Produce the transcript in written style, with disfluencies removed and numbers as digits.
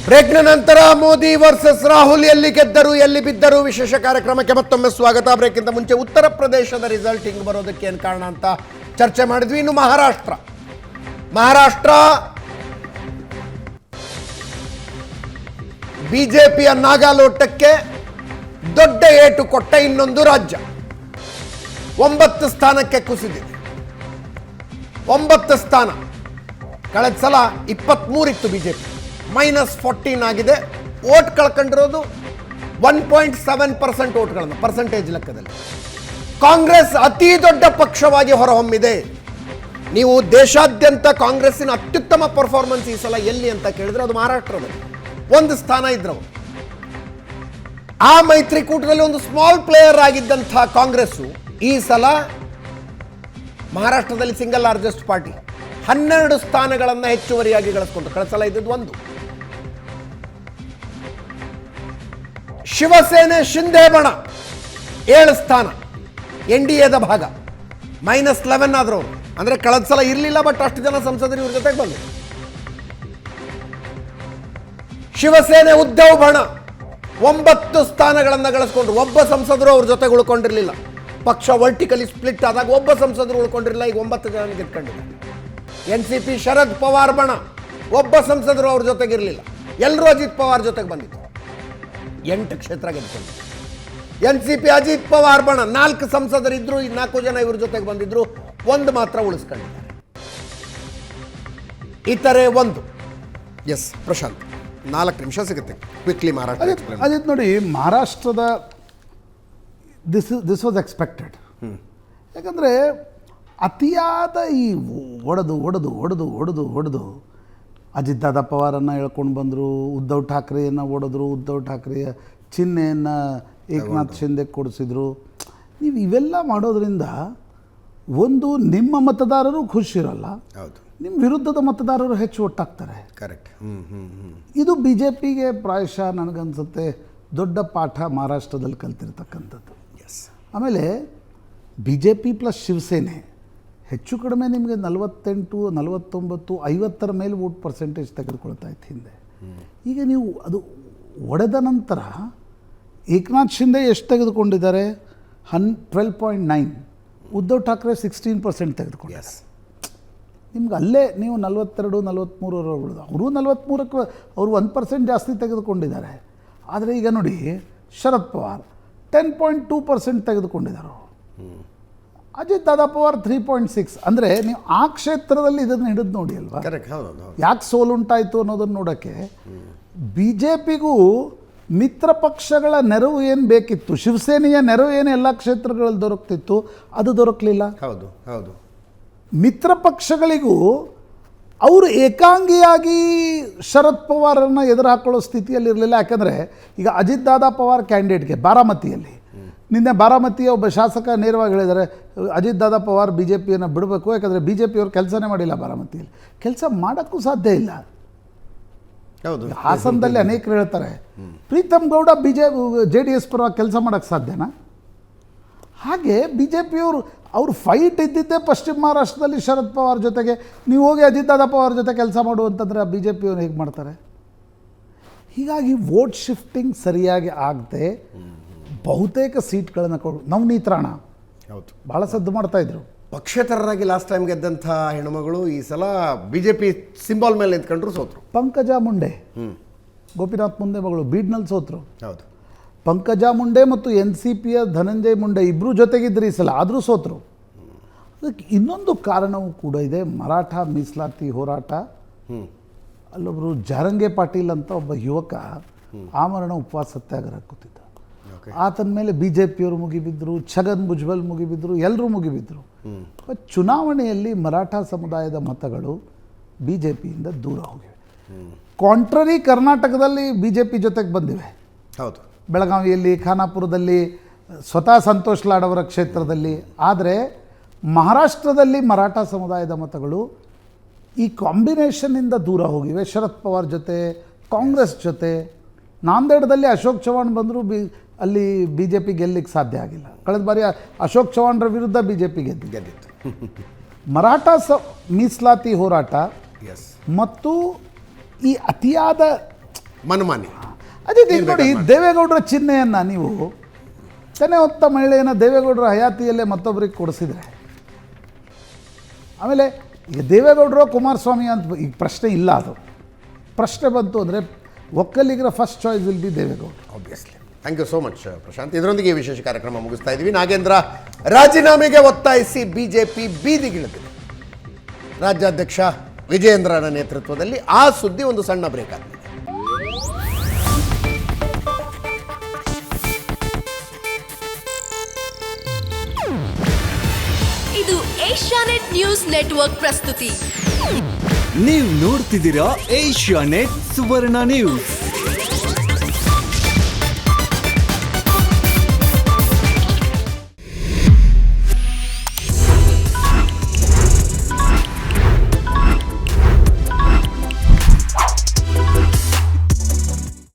ಬ್ರೇಕ್ನ ನಂತರ ಮೋದಿ ವರ್ಸಸ್ ರಾಹುಲ್ ಎಲ್ಲಿ ಗೆದ್ದರು ಎಲ್ಲಿ ಬಿದ್ದರು ವಿಶೇಷ ಕಾರ್ಯಕ್ರಮಕ್ಕೆ ಮತ್ತೊಮ್ಮೆ ಸ್ವಾಗತ. ಬ್ರೇಕ್ಗಿಂತ ಮುಂಚೆ ಉತ್ತರ ಪ್ರದೇಶದ ರಿಸಲ್ಟ್ ಹಿಂಗೆ ಬರೋದಕ್ಕೆ ಏನು ಕಾರಣ ಅಂತ ಚರ್ಚೆ ಮಾಡಿದ್ವಿ. ಇನ್ನು ಮಹಾರಾಷ್ಟ್ರ ಬಿಜೆಪಿಯ ನಾಗಾಲೋಟಕ್ಕೆ ದೊಡ್ಡ ಏಟು ಕೊಟ್ಟ ಇನ್ನೊಂದು ರಾಜ್ಯ. 9 ಸ್ಥಾನಕ್ಕೆ ಕುಸಿದಿದೆ. 9 ಸ್ಥಾನ. ಕಳೆದ ಸಲ 23 ಇತ್ತು ಬಿಜೆಪಿ, -14 ಆಗಿದೆ. ಓಟ್ ಕಳ್ಕೊಂಡಿರೋದು 1.7% ಓಟ್ಗಳನ್ನು ಪರ್ಸೆಂಟೇಜ್ ಲೆಕ್ಕದಲ್ಲಿ. ಕಾಂಗ್ರೆಸ್ ಅತಿ ದೊಡ್ಡ ಪಕ್ಷವಾಗಿ ಹೊರಹೊಮ್ಮಿದೆ. ನೀವು ದೇಶಾದ್ಯಂತ ಕಾಂಗ್ರೆಸ್ಸಿನ ಅತ್ಯುತ್ತಮ ಪರ್ಫಾರ್ಮೆನ್ಸ್ ಈ ಸಲ ಎಲ್ಲಿ ಅಂತ ಕೇಳಿದ್ರೆ ಅದು ಮಹಾರಾಷ್ಟ್ರದಲ್ಲಿ 1 ಸ್ಥಾನ ಇದ್ರವು. ಆ ಮೈತ್ರಿಕೂಟದಲ್ಲಿ ಒಂದು ಸ್ಮಾಲ್ ಪ್ಲೇಯರ್ ಆಗಿದ್ದಂಥ ಕಾಂಗ್ರೆಸ್ಸು ಈ ಸಲ ಮಹಾರಾಷ್ಟ್ರದಲ್ಲಿ ಸಿಂಗಲ್ ಲಾರ್ಜೆಸ್ಟ್ ಪಾರ್ಟಿ 12 ಸ್ಥಾನಗಳನ್ನು ಹೆಚ್ಚುವರಿಯಾಗಿ ಗಳಿಸ್ಕೊಂಡು. ಕಳೆದ ಸಲ ಇದ್ದದ್ದು 1. ಶಿವಸೇನೆ ಶಿಂದೆ ಬಣ 7 ಸ್ಥಾನ, NDAದ ಭಾಗ, -11 ಆದ್ರು ಅವರು. ಅಂದ್ರೆ ಕಳೆದ ಸಲ ಇರಲಿಲ್ಲ, ಬಟ್ ಅಷ್ಟು ಜನ ಸಂಸದರು ಇವ್ರ ಜೊತೆಗೆ ಬಂದರು. ಶಿವಸೇನೆ ಉದ್ಧವ್ ಬಣ 9 ಸ್ಥಾನಗಳನ್ನು ಗಳಿಸ್ಕೊಂಡ್ರು. ಒಬ್ಬ ಸಂಸದರು ಅವ್ರ ಜೊತೆಗೆ ಉಳ್ಕೊಂಡಿರಲಿಲ್ಲ. ಪಕ್ಷ ವರ್ಟಿಕಲಿ ಸ್ಪ್ಲಿಟ್ ಆದಾಗ ಒಬ್ಬ ಸಂಸದರು ಉಳ್ಕೊಂಡಿರಲಿಲ್ಲ. ಈಗ 9 ಜನ ಗೆದ್ಕೊಂಡಿದ್ದಾರೆ. NCP ಶರದ್ ಪವಾರ್ ಬಣ ಒಬ್ಬ ಸಂಸದರು ಅವ್ರ ಜೊತೆಗಿರಲಿಲ್ಲ. ಎಲ್ಲರೂ ಅಜಿತ್ ಪವಾರ್ ಜೊತೆಗೆ ಬಂದಿತ್ತು. 8 ಕ್ಷೇತ್ರ ಗೆದ್ಕೊಂಡಿದ್ದಾರೆ. NCP ಅಜಿತ್ ಪವಾರ್ ಬಣ 4 ಸಂಸದರಿದ್ರು, 4 ಜನ ಇವ್ರ ಜೊತೆಗೆ ಬಂದಿದ್ರು, 1 ಮಾತ್ರ ಉಳಿಸ್ಕೊಂಡಿದ್ದಾರೆ. ಇತರೆ 1. ಎಸ್ ಪ್ರಶಾಂತ್, 4 ನಿಮಿಷ ಸಿಗುತ್ತೆ ಕ್ವಿಕ್ಲಿ. ಮಹಾರಾಷ್ಟ್ರ ಅದಿತ್ತು ನೋಡಿ, ಮಹಾರಾಷ್ಟ್ರದ ದಿಸ್ ವಾಸ್ ಎಕ್ಸ್ಪೆಕ್ಟೆಡ್. ಯಾಕಂದರೆ ಅತಿಯಾದ ಈ ಹೊಡೆದು ಅಜಿತ್ ದಾದಾ ಪವಾರನ್ನು ಹೇಳ್ಕೊಂಡು ಬಂದರು, ಉದ್ಧವ್ ಠಾಕ್ರೆಯನ್ನು ಹೊಡೆದ್ರು, ಉದ್ಧವ್ ಠಾಕ್ರೆಯ ಚಿಹ್ನೆಯನ್ನು ಏಕನಾಥ್ ಶಿಂದೆ ಕೊಡಿಸಿದ್ರು. ನೀವು ಇವೆಲ್ಲ ಮಾಡೋದ್ರಿಂದ ಒಂದು ನಿಮ್ಮ ಮತದಾರರು ಖುಷಿರಲ್ಲ, ಹೌದು, ನಿಮ್ಮ ವಿರುದ್ಧದ ಮತದಾರರು ಹೆಚ್ಚು ಒಟ್ಟಾಗ್ತಾರೆ. ಕರೆಕ್ಟ್. ಇದು ಬಿ ಜೆ ಪಿಗೆ ಪ್ರಾಯಶಃ ನನಗನ್ಸುತ್ತೆ ದೊಡ್ಡ ಪಾಠ ಮಹಾರಾಷ್ಟ್ರದಲ್ಲಿ ಕಲ್ತಿರ್ತಕ್ಕಂಥದ್ದು. ಎಸ್. ಆಮೇಲೆ B J P plus Shiv Sena ಹೆಚ್ಚು ಕಡಿಮೆ ನಿಮಗೆ 48, 49, 50 ಮೇಲೆ ವೋಟ್ ಪರ್ಸೆಂಟೇಜ್ ತೆಗೆದುಕೊಳ್ತಾ ಇತ್ತು ಹಿಂದೆ. ಈಗ ನೀವು ಅದು ಒಡೆದ ನಂತರ ಏಕನಾಥ್ ಶಿಂದೆ ಎಷ್ಟು ತೆಗೆದುಕೊಂಡಿದ್ದಾರೆ? 12.9. ಉದ್ಧವ್ ಠಾಕ್ರೆ 16% ತೆಗೆದುಕೊಂಡಿದ್ದಾರೆ. ನಿಮ್ಗೆ ಅಲ್ಲೇ ನೀವು 42, 43 ಉಳಿದು, ಅವರು 43ಕ್ಕೆ ಅವರು 1% ಜಾಸ್ತಿ ತೆಗೆದುಕೊಂಡಿದ್ದಾರೆ. ಆದರೆ ಈಗ ನೋಡಿ, ಶರದ್ ಪವಾರ್ 10.2% ತೆಗೆದುಕೊಂಡಿದ್ದಾರೆ. ಅಜಿತ್ ದಾದಾ ಪವಾರ್ 3.6. ಅಂದರೆ ನೀವು ಆ ಕ್ಷೇತ್ರದಲ್ಲಿ ಇದನ್ನು ಹಿಡಿದು ನೋಡಿ ಅಲ್ವಾ, ಯಾಕೆ ಸೋಲುಂಟಾಯಿತು ಅನ್ನೋದನ್ನು ನೋಡೋಕ್ಕೆ. ಬಿ ಜೆ ಪಿಗೂ ಮಿತ್ರ ಪಕ್ಷಗಳ ನೆರವು ಏನು ಬೇಕಿತ್ತು, ಶಿವಸೇನೆಯ ನೆರವು ಏನು ಎಲ್ಲ ಕ್ಷೇತ್ರಗಳಲ್ಲಿ ದೊರಕ್ತಿತ್ತು, ಅದು ದೊರಕಲಿಲ್ಲ. ಹೌದು. ಮಿತ್ರ ಪಕ್ಷಗಳಿಗೂ ಅವರು ಏಕಾಂಗಿಯಾಗಿ ಶರದ್ ಪವಾರನ್ನು ಎದುರು ಹಾಕೊಳ್ಳೋ ಸ್ಥಿತಿಯಲ್ಲಿ ಇರಲಿಲ್ಲ. ಯಾಕಂದರೆ ಈಗ ಅಜಿತ್ ದಾದಾ ಪವಾರ್ ಕ್ಯಾಂಡಿಡೇಟ್ಗೆ ಬಾರಾಮತಿಯಲ್ಲಿ ನಿನ್ನೆ ಬಾರಾಮತಿಯ ಒಬ್ಬ ಶಾಸಕ ನೇರವಾಗಿ ಹೇಳಿದ್ದಾರೆ, ಅಜಿತ್ ದಾದಾ ಪವಾರ್ ಬಿ ಜೆ ಪಿಯನ್ನು ಬಿಡಬೇಕು, ಯಾಕಂದರೆ ಬಿ ಜೆ ಪಿಯವರು ಕೆಲಸನೇ ಮಾಡಿಲ್ಲ ಬಾರಾಮತಿಯಲ್ಲಿ. ಕೆಲಸ ಮಾಡೋಕ್ಕೂ ಸಾಧ್ಯ ಇಲ್ಲ. ಹೌದು, ಹಾಸನದಲ್ಲಿ ಅನೇಕರು ಹೇಳ್ತಾರೆ, ಪ್ರೀತಮ್ ಗೌಡ JDS ಪರವಾಗಿ ಕೆಲಸ ಮಾಡೋಕ್ಕೆ ಸಾಧ್ಯನಾ? ಹಾಗೆ ಬಿ ಜೆ ಪಿಯವರು ಅವರು ಫೈಟ್ ಇದ್ದಿದ್ದೇ ಪಶ್ಚಿಮ ಮಹಾರಾಷ್ಟ್ರದಲ್ಲಿ ಶರದ್ ಪವಾರ್ ಜೊತೆಗೆ. ನೀವು ಹೋಗಿ ಅಜಿತ್ ದಾದಾ ಪವಾರ್ ಜೊತೆ ಕೆಲಸ ಮಾಡುವಂತಂದರೆ ಬಿ ಜೆ ಪಿಯವರು ಹೇಗೆ ಮಾಡ್ತಾರೆ? ಹೀಗಾಗಿ ವೋಟ್ ಶಿಫ್ಟಿಂಗ್ ಸರಿಯಾಗಿ ಆಗದೆ ಬಹುತೇಕ ಸೀಟ್ಗಳನ್ನು ನವನೀತ್ ರಾಣಾ ಹೌದು ಭಾಳ ಸದ್ದು ಮಾಡ್ತಾಯಿದ್ರು. ಪಕ್ಷೇತರರಾಗಿ ಲಾಸ್ಟ್ ಟೈಮ್ ಗೆದ್ದಂಥ ಹೆಣ್ಣುಮಗಳು ಈ ಸಲ ಬಿಜೆಪಿ ಸಿಂಬಾಲ್ ಮೇಲೆ ನಿಂತ್ಕೊಂಡ್ರು ಸೋತರು. ಪಂಕಜಾ ಮುಂಡೆ, ಗೋಪಿನಾಥ್ ಮುಂದೆ ಮಗಳು, ಬೀಡ್ನಲ್ಲಿ ಸೋತರು. ಹೌದು. ಪಂಕಜಾ ಮುಂಡೆ ಮತ್ತು NCPಯ ಧನಂಜಯ್ ಮುಂಡೆ ಇಬ್ಬರು ಜೊತೆಗಿದ್ರು ಈ ಸಲ, ಆದರೂ ಸೋತರು. ಅದಕ್ಕೆ ಇನ್ನೊಂದು ಕಾರಣವೂ ಕೂಡ ಇದೆ, ಮರಾಠ ಮೀಸಲಾತಿ ಹೋರಾಟ. ಅಲ್ಲೊಬ್ಬರು ಜಾರಂಗೆ ಪಾಟೀಲ್ ಅಂತ ಒಬ್ಬ ಯುವಕ ಆಮರಣ ಉಪವಾಸ ಸತ್ಯಾಗ್ರಹ ಕೂತಿದ್ದ. ಆತನ ಮೇಲೆ ಬಿ ಜೆ ಪಿಯವರು ಮುಗಿಬಿದ್ರು, ಛಗನ್ ಭುಜ್ಬಲ್ ಮುಗಿಬಿದ್ರು, ಎಲ್ಲರೂ ಮುಗಿಬಿದ್ರು. ಚುನಾವಣೆಯಲ್ಲಿ ಮರಾಠ ಸಮುದಾಯದ ಮತಗಳು ಬಿ ಜೆ ಪಿಯಿಂದ ದೂರ ಹೋಗಿವೆ. ಕಾಂಟ್ರರಿ ಕರ್ನಾಟಕದಲ್ಲಿ ಬಿ ಜೆ ಪಿ ಜೊತೆಗೆ ಬಂದಿವೆ. ಹೌದು, ಬೆಳಗಾವಿಯಲ್ಲಿ, ಖಾನಾಪುರದಲ್ಲಿ, ಸ್ವತಃ ಸಂತೋಷ್ ಲಾಡ್ ಅವರ ಕ್ಷೇತ್ರದಲ್ಲಿ. ಆದರೆ ಮಹಾರಾಷ್ಟ್ರದಲ್ಲಿ ಮರಾಠ ಸಮುದಾಯದ ಮತಗಳು ಈ ಕಾಂಬಿನೇಷನ್ನಿಂದ ದೂರ ಹೋಗಿವೆ. ಶರದ್ ಪವಾರ್ ಜೊತೆ, ಕಾಂಗ್ರೆಸ್ ಜೊತೆ. ನಾಂದೇಡದಲ್ಲಿ ಅಶೋಕ್ ಚವ್ಹಾಣ್ ಬಂದರೂ ಅಲ್ಲಿ ಬಿ ಜೆ ಪಿ ಗೆಲ್ಲಲಿಕ್ಕೆ ಸಾಧ್ಯ ಆಗಿಲ್ಲ. ಕಳೆದ ಬಾರಿ ಅಶೋಕ್ ಚವ್ಹಾಣ್ರ ವಿರುದ್ಧ ಬಿ ಜೆ ಪಿ ಗೆದ್ದಿತ್ತು. ಮರಾಠ ಮೀಸಲಾತಿ ಹೋರಾಟ ಮತ್ತು ಈ ಅತಿಯಾದ ಮನಮಾನಿ. ಅದೇ ನೋಡಿ, ದೇವೇಗೌಡರ ಚಿಹ್ನೆಯನ್ನು ನೀವು ತೆನೆ ಹೊತ್ತ ಮಹಿಳೆಯನ್ನು ದೇವೇಗೌಡರ ಹಯಾತಿಯಲ್ಲೇ ಮತ್ತೊಬ್ಬರಿಗೆ ಕೊಡಿಸಿದ್ರೆ, ಆಮೇಲೆ ಈಗ ದೇವೇಗೌಡರು ಕುಮಾರಸ್ವಾಮಿ ಅಂತ ಈಗ ಪ್ರಶ್ನೆ ಇಲ್ಲ. ಅದು ಪ್ರಶ್ನೆ ಬಂತು ಅಂದರೆ ಒಕ್ಕಲಿಗರ first choice will be Deve Gowda obviously. Thank you so much Prashanth. ಇದರೊಂದಿಗೆ ಈ ವಿಶೇಷ ಕಾರ್ಯಕ್ರಮ ಮುಗಿಸ್ತಾ ಇದ್ದೀವಿ. ನಾಗೇಂದ್ರ ರಾಜೀನಾಮೆಗೆ ಒತ್ತಾಯಿಸಿ ಬಿಜೆಪಿ ಬೀದಿಗಿಳಿದಿದೆ. ರಾಜ್ಯಾಧ್ಯಕ್ಷ ವಿಜಯೇಂದ್ರನ ನೇತೃತ್ವದಲ್ಲಿ ಆ ಸುದ್ದಿ ಒಂದು ಸಣ್ಣ ಬ್ರೇಕ್ ಆಗಿದೆ. ಇದು ಏಷ್ಯಾನೆಟ್ ನ್ಯೂಸ್ ನೆಟ್ವರ್ಕ್ ಪ್ರಸ್ತುತಿ. ನೀವು ನೋಡ್ತಿದ್ದೀರಾ ಏಷ್ಯಾನೆಟ್ ಸುವರ್ಣ ನ್ಯೂಸ್.